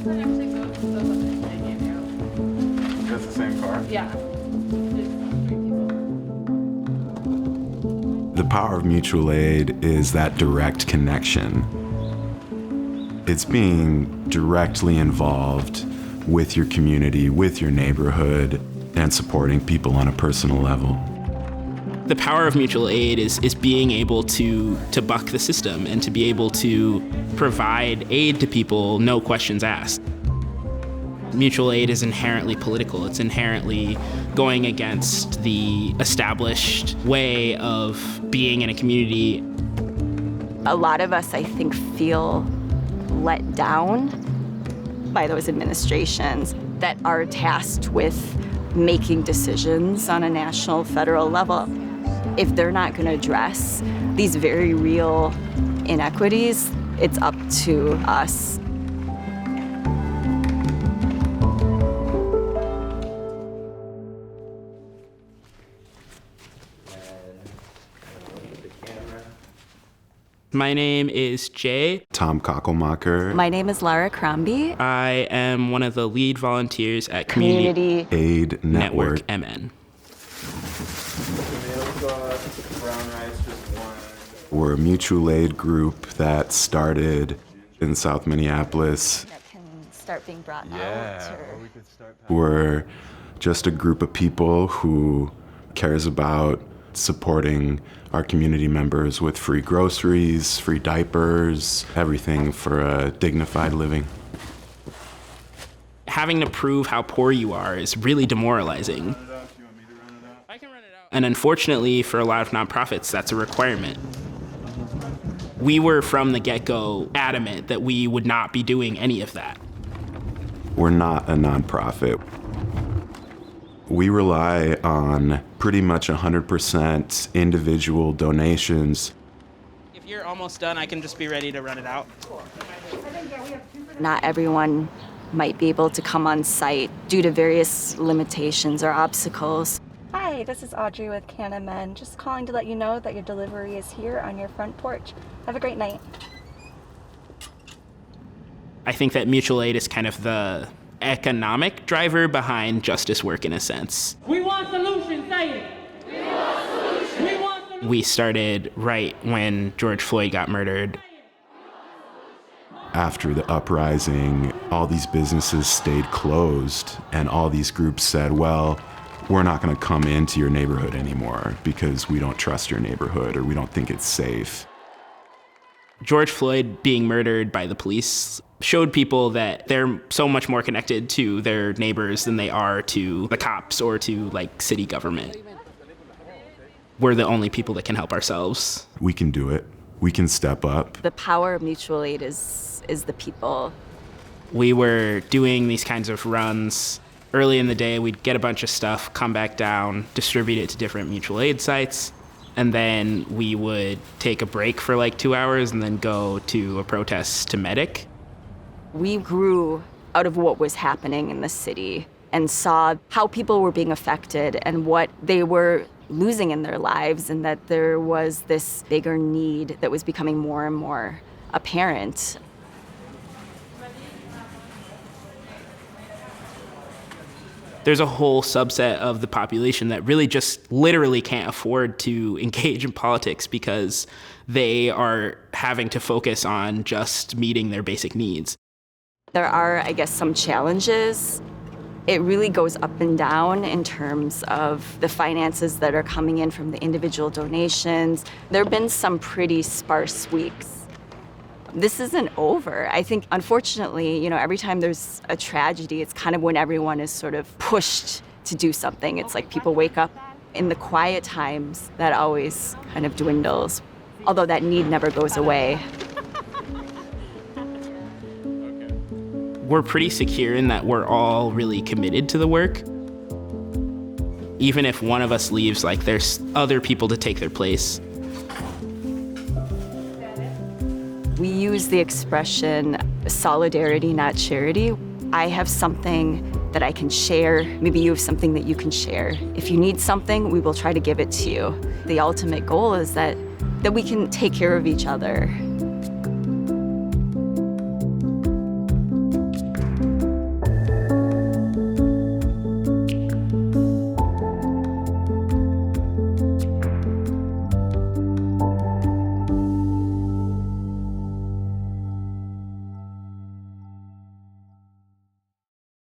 That's the same car? Yeah. The power of mutual aid is that direct connection. It's being directly involved with your community, with your neighborhood, and supporting people on a personal level. The power of mutual aid is being able to buck the system and to be able to provide aid to people, no questions asked. Mutual aid is inherently political. It's inherently going against the established way of being in a community. A lot of us, I think, feel let down by those administrations that are tasked with making decisions on a national, federal level. If they're not going to address these very real inequities, it's up to us. My name is Jay. Tom Kockelmacher. My name is Lara Crombie. I am one of the lead volunteers at Community Aid Network. MN. We're a mutual aid group that started in South Minneapolis. That can start being brought out. We're just a group of people who cares about supporting our community members with free groceries, free diapers, everything for a dignified living. Having to prove how poor you are is really demoralizing. And unfortunately, for a lot of nonprofits, that's a requirement. We were from the get-go adamant that we would not be doing any of that. We're not a nonprofit. We rely on pretty much 100% individual donations. If you're almost done, I can just be ready to run it out. Not everyone might be able to come on site due to various limitations or obstacles. Hi, this is Audrey with Canna Men. Just calling to let you know that your delivery is here on your front porch. Have a great night. I think that mutual aid is kind of the economic driver behind justice work in a sense. We want solutions, say it. We want solutions. We want solutions. We started right when George Floyd got murdered. After the uprising, all these businesses stayed closed, and all these groups said, well, we're not going to come into your neighborhood anymore because we don't trust your neighborhood or we don't think it's safe. George Floyd being murdered by the police showed people that they're so much more connected to their neighbors than they are to the cops or to like city government. We're the only people that can help ourselves. We can do it. We can step up. The power of mutual aid is the people. We were doing these kinds of runs. Early in the day, we'd get a bunch of stuff, come back down, distribute it to different mutual aid sites, and then we would take a break for like 2 hours and then go to a protest to Medic. We grew out of what was happening in the city and saw how people were being affected and what they were losing in their lives, and that there was this bigger need that was becoming more and more apparent. There's a whole subset of the population that really just literally can't afford to engage in politics because they are having to focus on just meeting their basic needs. There are, I guess, some challenges. It really goes up and down in terms of the finances that are coming in from the individual donations. There have been some pretty sparse weeks. This isn't over. I think, unfortunately, every time there's a tragedy, it's kind of when everyone is sort of pushed to do something. It's like people wake up in the quiet times, that always kind of dwindles, although that need never goes away. We're pretty secure in that we're all really committed to the work. Even if one of us leaves, like there's other people to take their place. We use the expression solidarity, not charity. I have something that I can share. Maybe you have something that you can share. If you need something, we will try to give it to you. The ultimate goal is that we can take care of each other.